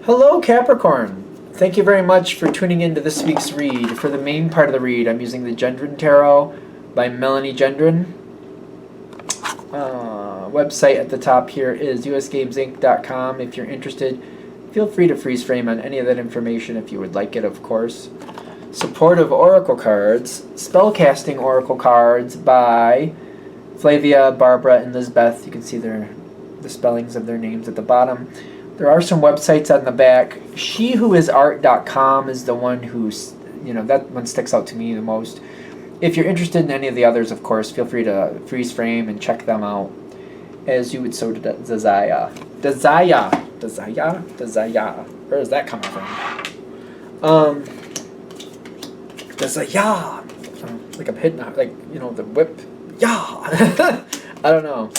Hello, Capricorn. Thank you very much for tuning in to this week's read. For the main part of the read, I'm using the Gendron Tarot by Melanie Gendron. Website at the top here is usgamesinc.com. If you're interested, feel free to freeze frame on any of that information if you would like it, of course. Supportive Oracle cards, Spellcasting Oracle cards by Flavia, Barbara, and Lizbeth. You can see the spellings of their names at the bottom. There are some websites on the back. SheWhoIsArt.com is the one who's, that one sticks out to me the most. If you're interested in any of the others, of course, feel free to freeze frame and check them out, as you would so desire. Desire. Where is that coming from? Desire. Like I'm hitting, the whip. Yeah. I don't know.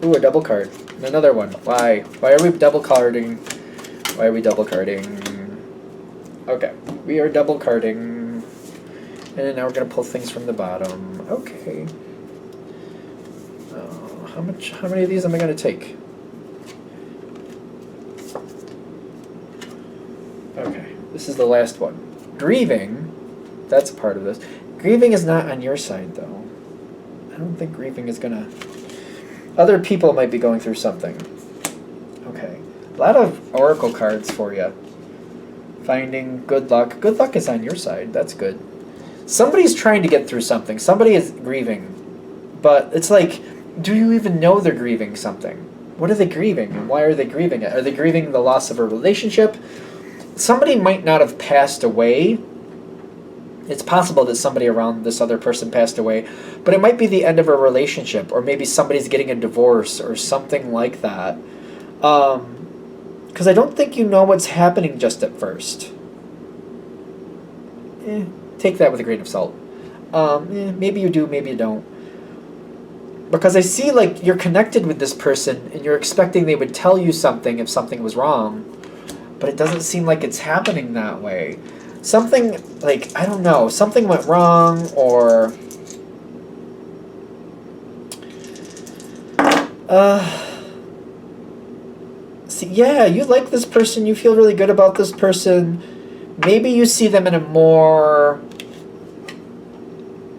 Ooh, a double card. Another one. Why? Why are we double carding? Okay, we are double carding. And now we're going to pull things from the bottom. Okay. How many of these am I going to take? Okay, this is the last one. Grieving. That's a part of this. Grieving is not on your side, though. I don't think grieving is going to... Other people might be going through something. Okay. A lot of oracle cards for you. Finding good luck. Good luck is on your side. That's good. Somebody's trying to get through something. Somebody is grieving. But it's like, do you even know they're grieving something? What are they grieving, and why are they grieving it? Are they grieving the loss of a relationship? Somebody might not have passed away. It's possible that somebody around this other person passed away, but it might be the end of a relationship, or maybe somebody's getting a divorce or something like that. Because I don't think you know what's happening just at first. Take that with a grain of salt. Maybe you do, maybe you don't. Because I see like you're connected with this person and you're expecting they would tell you something if something was wrong, but it doesn't seem like it's happening that way. Something, like, I don't know, something went wrong, or... See, yeah, you like this person, you feel really good about this person. Maybe you see them in a more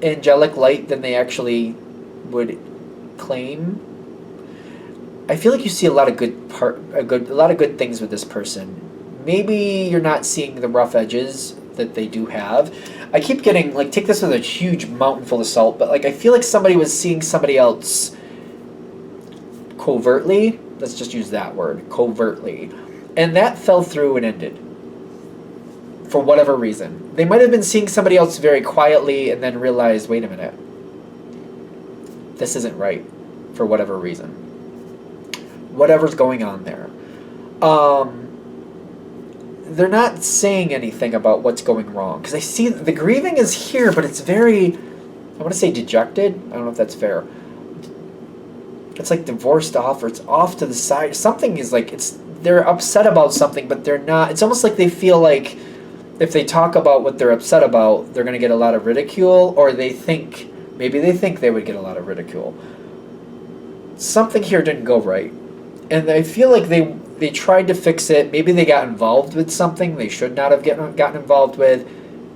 angelic light than they actually would claim. I feel like you see a lot of good things with this person. Maybe you're not seeing the rough edges that they do have. I keep getting, like, take this with a huge mountain full of salt, but, like, I feel like somebody was seeing somebody else covertly. Let's just use that word, covertly. And that fell through and ended. For whatever reason. They might have been seeing somebody else very quietly and then realized, wait a minute. This isn't right. For whatever reason. Whatever's going on there. They're not saying anything about what's going wrong. Because I see the grieving is here, but it's very, I want to say dejected. I don't know if that's fair. It's like divorced off, or it's off to the side. Something is like, they're upset about something, but they're not. It's almost like they feel like if they talk about what they're upset about, they're going to get a lot of ridicule, or maybe they think they would get a lot of ridicule. Something here didn't go right. And I feel like they tried to fix it. Maybe they got involved with something they should not have gotten involved with,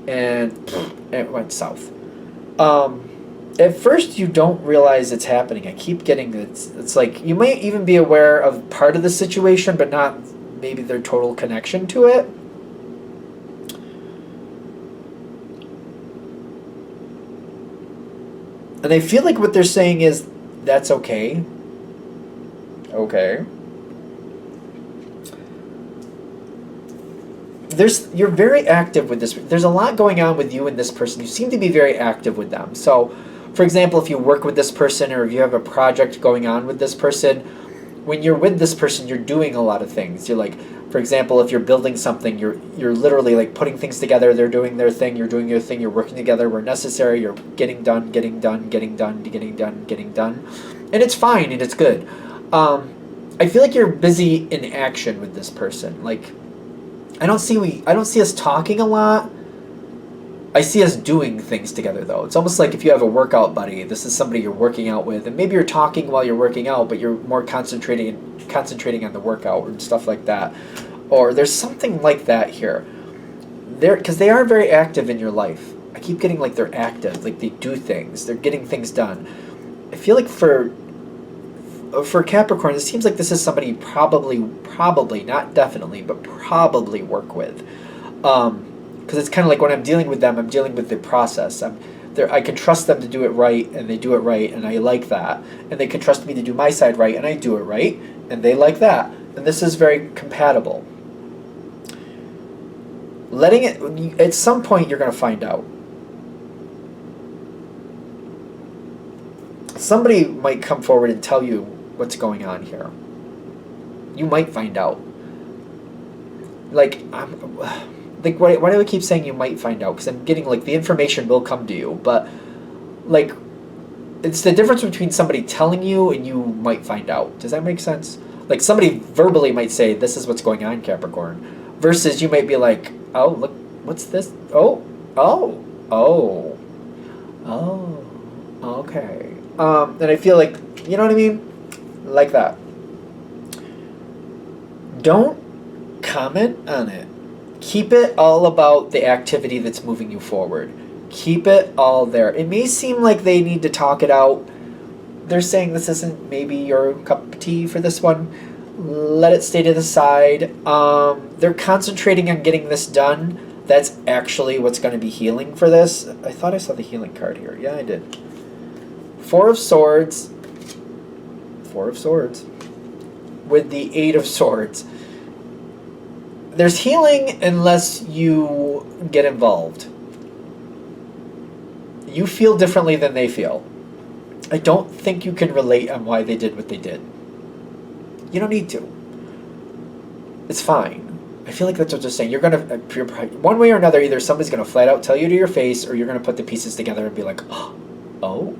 and it went south. At first, you don't realize it's happening. I keep getting it's like you might even be aware of part of the situation, but not maybe their total connection to it. And I feel like what they're saying is, that's okay. Okay. You're very active with this. There's a lot going on with you and this person. You seem to be very active with them. So, for example, if you work with this person, or if you have a project going on with this person, when you're with this person, you're doing a lot of things. You're like, for example, if you're building something, you're literally like putting things together. They're doing their thing. You're doing your thing. You're working together where necessary. You're getting done. And it's fine and it's good. I feel like you're busy in action with this person. Like, I don't see us talking a lot. I see us doing things together, though. It's almost like if you have a workout buddy, this is somebody you're working out with, and maybe you're talking while you're working out, but you're more concentrating on the workout and stuff like that. Or there's something like that here. Because they are very active in your life. I keep getting like they're active, like they do things, they're getting things done. I feel like for Capricorn, it seems like this is somebody you probably, not definitely, but probably work with. Because it's kind of like when I'm dealing with them, I'm dealing with the process. I can trust them to do it right, and they do it right, and I like that. And they can trust me to do my side right, and I do it right, and they like that. And this is very compatible. Letting it, at some point, you're going to find out. Somebody might come forward and tell you what's going on here. You might find out. Like, why do I keep saying you might find out? Because I'm getting, like, the information will come to you. But, like, it's the difference between somebody telling you and you might find out. Does that make sense? Like, somebody verbally might say, this is what's going on, Capricorn. Versus you might be like, oh, look, what's this? Oh, okay. And I feel like, you know what I mean? Like that. Don't comment on it. Keep it all about the activity that's moving you forward. Keep it all there. It may seem like they need to talk it out. They're saying this isn't maybe your cup of tea for this one. Let it stay to the side. They're concentrating on getting this done. That's actually what's going to be healing for this. I thought I saw the healing card here. Yeah, I did. Four of Swords. With the Eight of Swords. There's healing unless you get involved. You feel differently than they feel. I don't think you can relate on why they did what they did. You don't need to. It's fine. I feel like that's what they're saying. You're going to, one way or another, either somebody's going to flat out tell you to your face, or you're going to put the pieces together and be like, oh?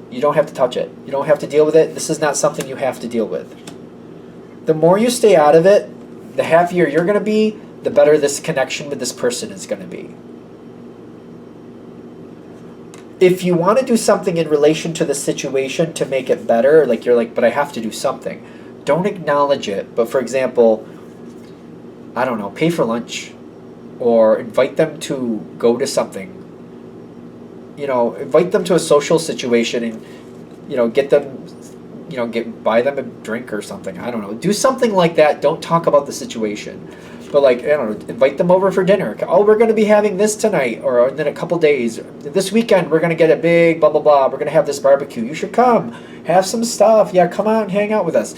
You don't have to touch it. You don't have to deal with it. This is not something you have to deal with. The more you stay out of it, the happier you're going to be, the better this connection with this person is going to be. If you want to do something in relation to the situation to make it better, like you're like, but I have to do something, don't acknowledge it. But for example, I don't know, pay for lunch or invite them to go to something. You know, invite them to a social situation and, you know, get them, you know, buy them a drink or something. I don't know. Do something like that. Don't talk about the situation. But, like, I don't know, invite them over for dinner. Oh, we're going to be having this tonight or in a couple days. This weekend, we're going to get a big blah, blah, blah. We're going to have this barbecue. You should come. Have some stuff. Yeah, come on, hang out with us.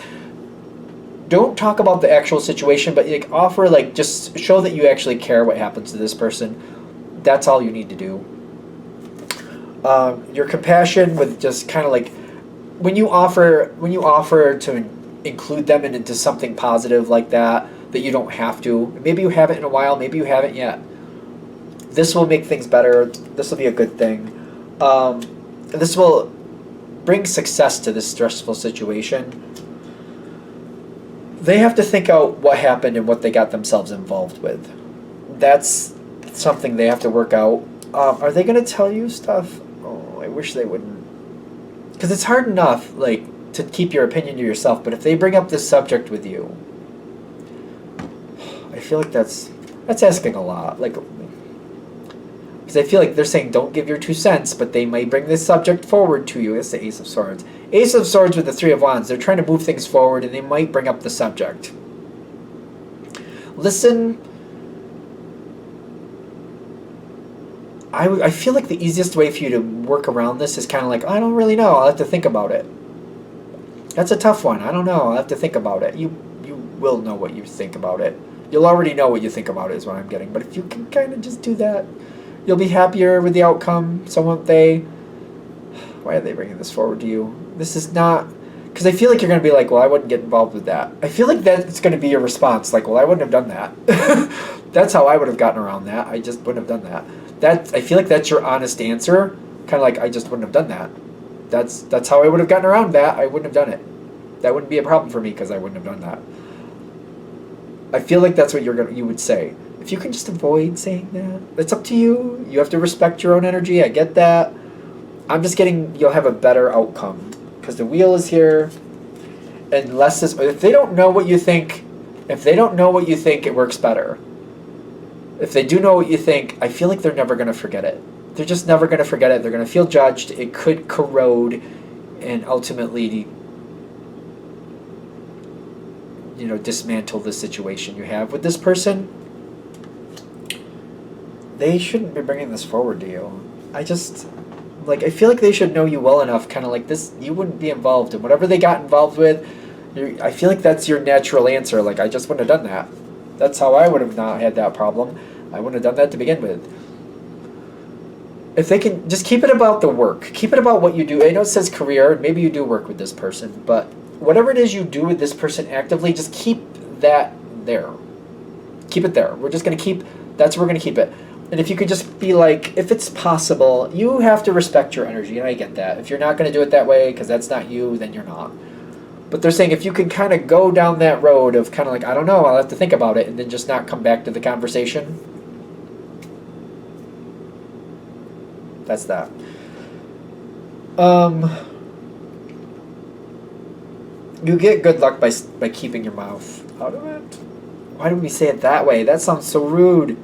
Don't talk about the actual situation, but, like, offer, like, just show that you actually care what happens to this person. That's all you need to do. Your compassion with just kind of, like, when you offer to include them into something positive like that you don't have to. Maybe you haven't in a while. Maybe you haven't yet. This will make things better. This will be a good thing. This will bring success to this stressful situation. They have to think out what happened and what they got themselves involved with. That's something they have to work out. Are they going to tell you stuff? Oh, I wish they wouldn't. Because it's hard enough, like, to keep your opinion to yourself. But if they bring up this subject with you, I feel like that's asking a lot. Like, because I feel like they're saying don't give your 2 cents, but they might bring this subject forward to you. It's the Ace of Swords. Ace of Swords with the Three of Wands. They're trying to move things forward, and they might bring up the subject. Listen. I feel like the easiest way for you to work around this is kind of like, I don't really know. I'll have to think about it. That's a tough one. I don't know. I'll have to think about it. You will know what you think about it. You'll already know what you think about it is what I'm getting. But if you can kind of just do that, you'll be happier with the outcome. So won't they? Why are they bringing this forward to you? This is not... Because I feel like you're going to be like, well, I wouldn't get involved with that. I feel like that's going to be your response. Like, well, I wouldn't have done that. That's how I would have gotten around that. I just wouldn't have done that. I feel like that's your honest answer. Kind of like, I just wouldn't have done that. That's how I would have gotten around that. I wouldn't have done it. That wouldn't be a problem for me because I wouldn't have done that. I feel like that's what you would say. If you can just avoid saying that, it's up to you. You have to respect your own energy. I get that. I'm just getting you'll have a better outcome because the wheel is here, and less is. If they don't know what you think, it works better. If they do know what you think, I feel like they're never going to forget it. They're just never going to forget it. They're going to feel judged. It could corrode, and ultimately, dismantle the situation you have with this person. They shouldn't be bringing this forward to you. I feel like they should know you well enough, kind of like this, you wouldn't be involved in whatever they got involved with. I feel like that's your natural answer. Like, I just wouldn't have done that. That's how I would have not had that problem. I wouldn't have done that to begin with. If they can, just keep it about the work. Keep it about what you do. I know it says career, and maybe you do work with this person, but whatever it is you do with this person actively, just keep that there. Keep it there. We're just going to keep, that's where we're going to keep it. And if you could just be like, if it's possible, you have to respect your energy, and I get that. If you're not going to do it that way because that's not you, then you're not. But they're saying if you can kind of go down that road of kind of like, I don't know, I'll have to think about it, and then just not come back to the conversation. That's that. You get good luck by keeping your mouth out of it. Why do we say it that way? That sounds so rude.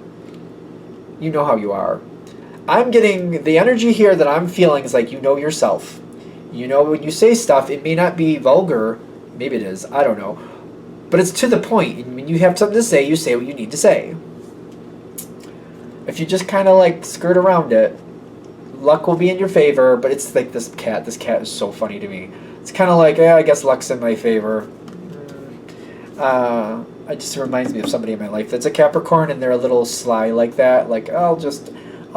You know how you are. I'm getting the energy here that I'm feeling is like you know yourself. When you say stuff, it may not be vulgar. Maybe it is. I don't know. But it's to the point. And when you have something to say, you say what you need to say. If you just kind of like skirt around it, luck will be in your favor. But it's like this cat. This cat is so funny to me. It's kind of like, I guess luck's in my favor. It just reminds me of somebody in my life that's a Capricorn, and they're a little sly like that. Like, I'll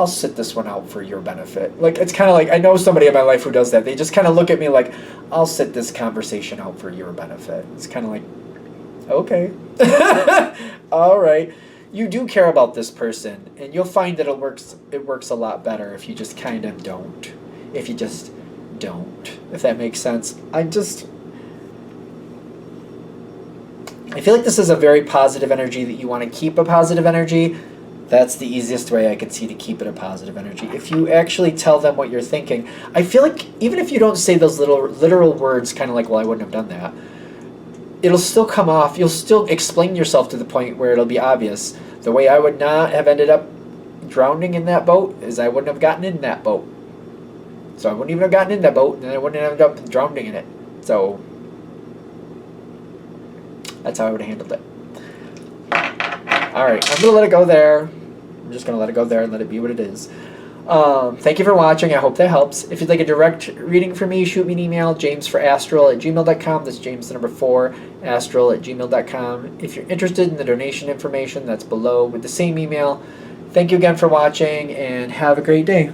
sit this one out for your benefit. Like, it's kind of like, I know somebody in my life who does that. They just kind of look at me like, I'll sit this conversation out for your benefit. It's kind of like, okay. All right. You do care about this person, and you'll find that it works a lot better if you just kind of don't. If you just don't. If that makes sense. I feel like this is a very positive energy that you want to keep a positive energy. That's the easiest way I could see to keep it a positive energy. If you actually tell them what you're thinking, I feel like even if you don't say those little literal words, kind of like, well, I wouldn't have done that, it'll still come off. You'll still explain yourself to the point where it'll be obvious. The way I would not have ended up drowning in that boat is I wouldn't have gotten in that boat. So I wouldn't even have gotten in that boat, and then I wouldn't have ended up drowning in it. So that's how I would have handled it. Alright, I'm going to let it go there. I'm just going to let it go there and let it be what it is. Thank you for watching. I hope that helps. If you'd like a direct reading from me, shoot me an email, jamesforastral@gmail.com. That's James the number 4, astral@gmail.com. If you're interested in the donation information, that's below with the same email. Thank you again for watching, and have a great day.